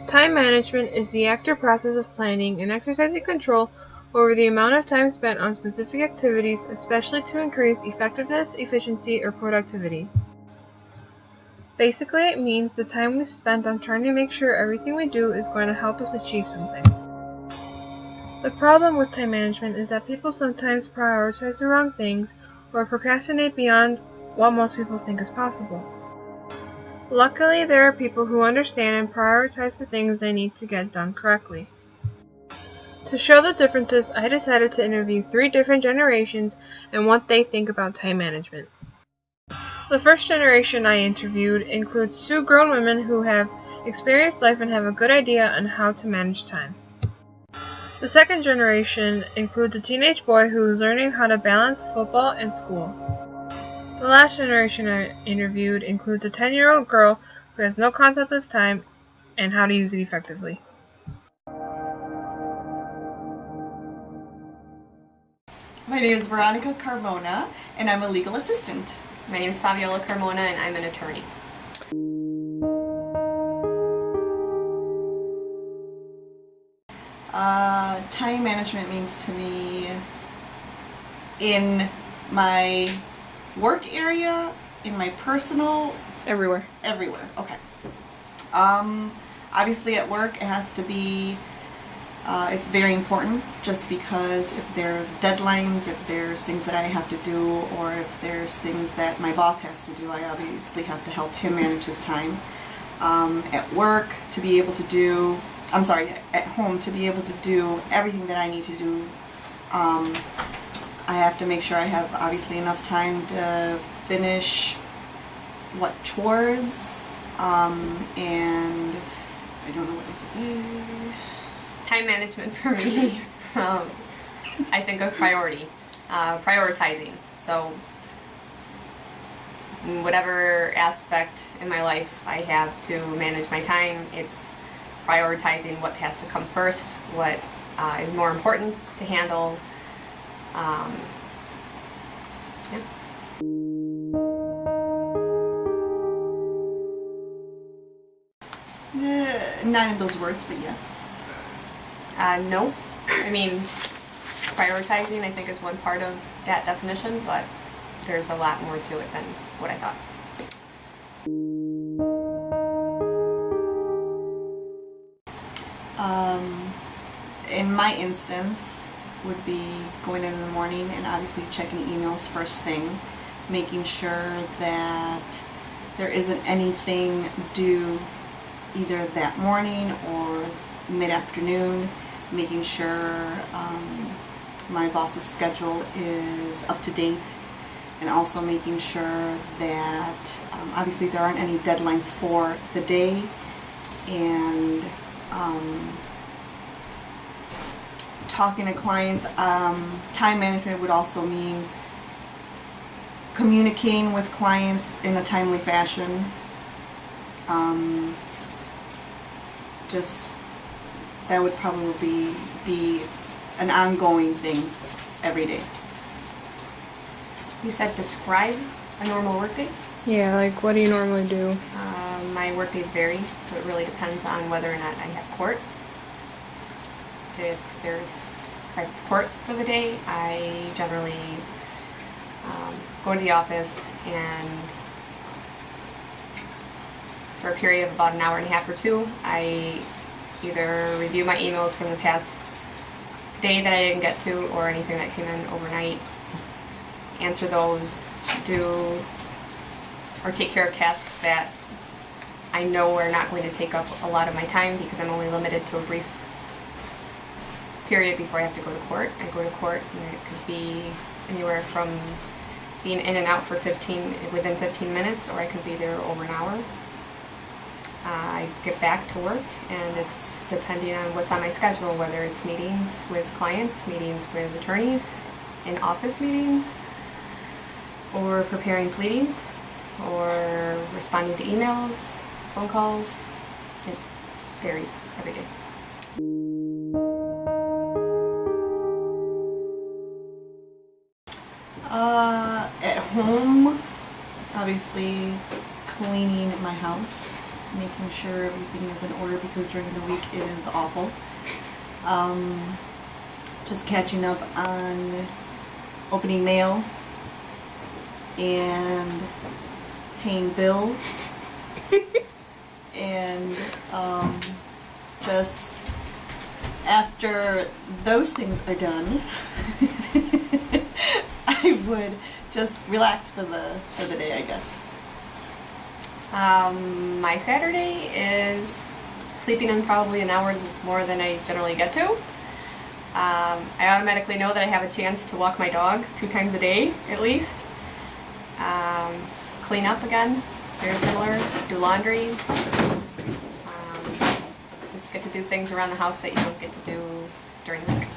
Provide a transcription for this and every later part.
Time management is the act or process of planning and exercising control over the amount of time spent on specific activities, especially to increase effectiveness, efficiency, or productivity. Basically, it means the time we spend on trying to make sure everything we do is going to help us achieve something. The problem with time management is that people sometimes prioritize the wrong things or procrastinate beyond what most people think is possible. Luckily, there are people who understand and prioritize the things they need to get done correctly. To show the differences, I decided to interview 3 different generations and what they think about time management. The first generation I interviewed includes 2 grown women who have experienced life and have a good idea on how to manage time. The second generation includes a teenage boy who is learning how to balance football and school. The last generation I interviewed includes a 10-year-old girl who has no concept of time and how to use it effectively. My name is Veronica Carmona, and I'm a legal assistant. My name is Fabiola Carmona, and I'm an attorney. Time management means to me, in my work area, in my personal... Everywhere. Everywhere, okay. Obviously at work it has to be, it's very important, just because if there's deadlines, if there's things that I have to do, or if there's things that my boss has to do, I obviously have to help him manage his time. At work, to be able to do, at home, to be able to do everything that I need to do, I have to make sure I have obviously enough time to finish chores, and I don't know what else to say. Time management for me, I think of prioritizing. So in whatever aspect in my life I have to manage my time, it's prioritizing what has to come first, what is more important to handle. Not in those words, but yes. No. I mean, prioritizing I think is one part of that definition, but there's a lot more to it than what I thought. In my instance, would be going in the morning and obviously checking emails first thing, making sure that there isn't anything due either that morning or mid-afternoon, making sure my boss's schedule is up to date, and also making sure that obviously there aren't any deadlines for the day, and talking to clients. Time management would also mean communicating with clients in a timely fashion. Just that would probably be an ongoing thing every day. You said describe a normal workday? Yeah, like what do you normally do? My workdays vary, so it really depends on whether or not I have court. If I have court for the day, I generally go to the office and for a period of about an hour and a half or 2, I either review my emails from the past day that I didn't get to or anything that came in overnight, answer those, do or take care of tasks that I know are not going to take up a lot of my time because I'm only limited to a brief period before I have to go to court. I go to court and it could be anywhere from being in and out for within 15 minutes, or I could be there over an hour. I get back to work and it's depending on what's on my schedule, whether it's meetings with clients, meetings with attorneys, in-office meetings, or preparing pleadings, or responding to emails, phone calls. It varies every day. At home, obviously cleaning my house making sure everything is in order because during the week it is awful. Just catching up on opening mail and paying bills and just after those things are done I would just relax for the day, I guess. My Saturday is sleeping in probably an hour more than I generally get to. I automatically know that I have a chance to walk my dog 2 times a day at least. Clean up again, very similar, do laundry. Just get to do things around the house that you don't get to do during the week.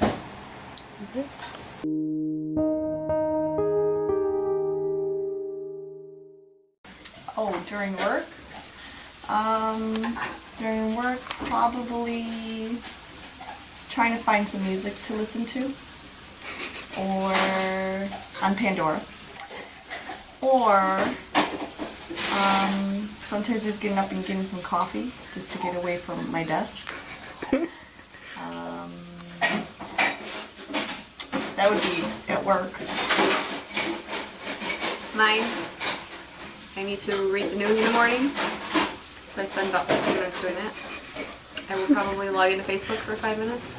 Oh, during work? During work, probably trying to find some music to listen to, or on Pandora, or sometimes just getting up and getting some coffee just to get away from my desk. That would be at work. Mine, I need to read the news in the morning, so I spend about 15 minutes doing that. I will probably log into Facebook for 5 minutes,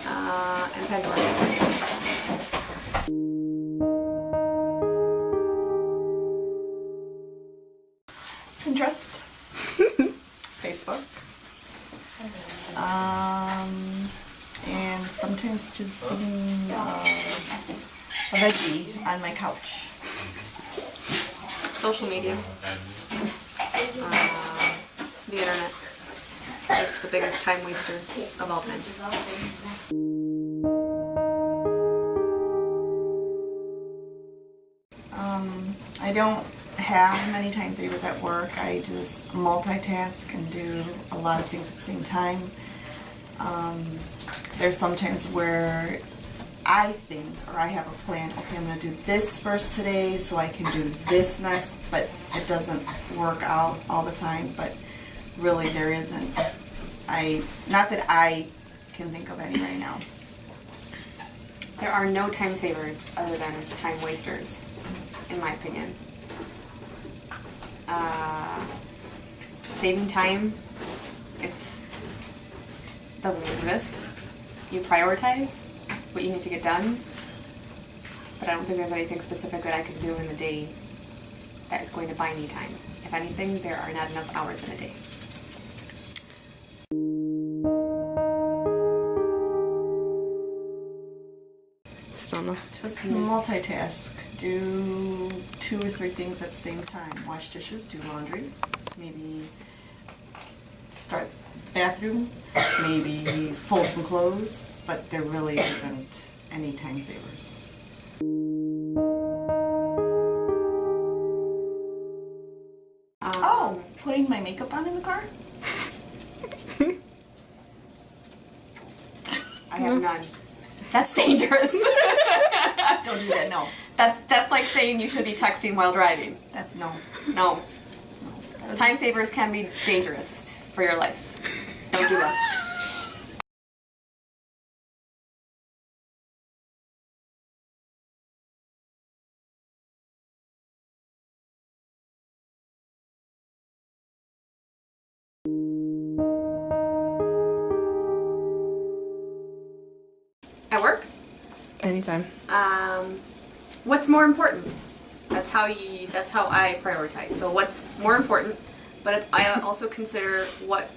and Pandora. Pinterest, Facebook, and sometimes just eating a veggie on my couch. Social media, the internet. It's the biggest time waster of all time. I don't have many time savers at work. I just multitask and do a lot of things at the same time. There's some times where I think, or I have a plan, okay, I'm going to do this first today so I can do this next, but it doesn't work out all the time, but really there isn't. Not that I can think of any right now. There are no time savers other than time wasters, in my opinion. Saving time, it doesn't exist. You prioritize what you need to get done, but I don't think there's anything specific that I can do in the day that is going to buy me time. If anything, there are not enough hours in a day. Just multitask. Do 2 or 3 things at the same time. Wash dishes, do laundry, maybe start the bathroom, maybe fold some clothes, but there really isn't any time savers. Oh, putting my makeup on in the car? I have none. That's dangerous. Don't do that, no. That's like saying you should be texting while driving. That's no. No. That's Time just- savers can be dangerous for your life. Don't do that. At work? Anytime. What's more important? That's how I prioritize. So what's more important, but I also consider what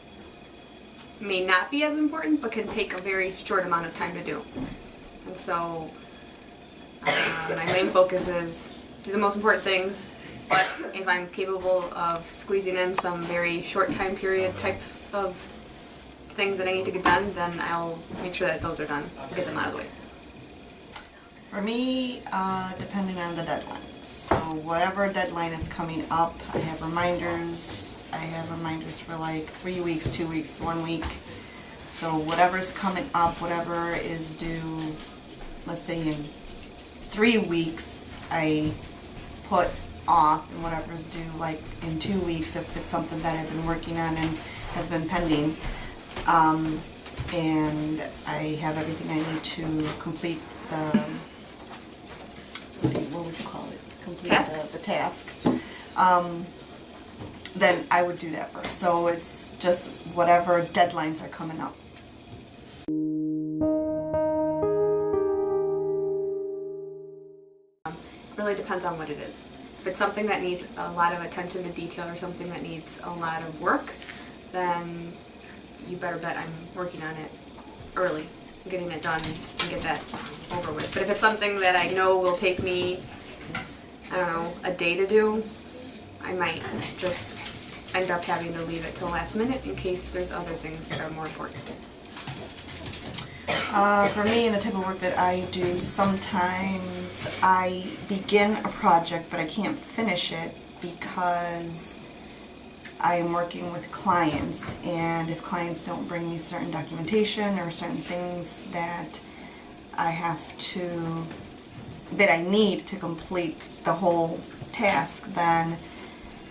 may not be as important, but can take a very short amount of time to do. And so my main focus is do the most important things, but if I'm capable of squeezing in some very short time period type of things that I need to get done, then I'll make sure that those are done and get them out of the way. For me, depending on the deadlines. So whatever deadline is coming up, I have reminders. I have reminders for like 3 weeks, 2 weeks, 1 week. So whatever's coming up, whatever is due, let's say in 3 weeks, I put off and whatever's due like in 2 weeks if it's something that I've been working on and has been pending. And I have everything I need to complete the, what would you call it? Complete Task? the task. Then I would do that first. So it's just whatever deadlines are coming up. It really depends on what it is. If it's something that needs a lot of attention to detail or something that needs a lot of work, then you better bet I'm working on it early, getting it done and get that over with. But if it's something that I know will take me, I don't know, a day to do, I might just end up having to leave it till last minute in case there's other things that are more important. For me, and the type of work that I do, sometimes I begin a project but I can't finish it because I am working with clients, and if clients don't bring me certain documentation or certain things that I need to complete the whole task, then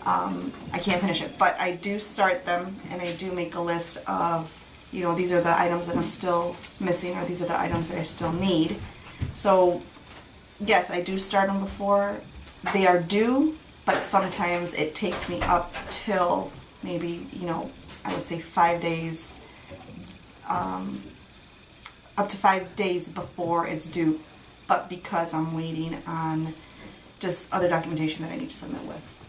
I can't finish it. But I do start them, and I do make a list of, you know, these are the items that I'm still missing, or these are the items that I still need. So yes, I do start them before they are due, but sometimes it takes me up till maybe, you know, I would say 5 days, up to 5 days before it's due, but because I'm waiting on just other documentation that I need to submit with.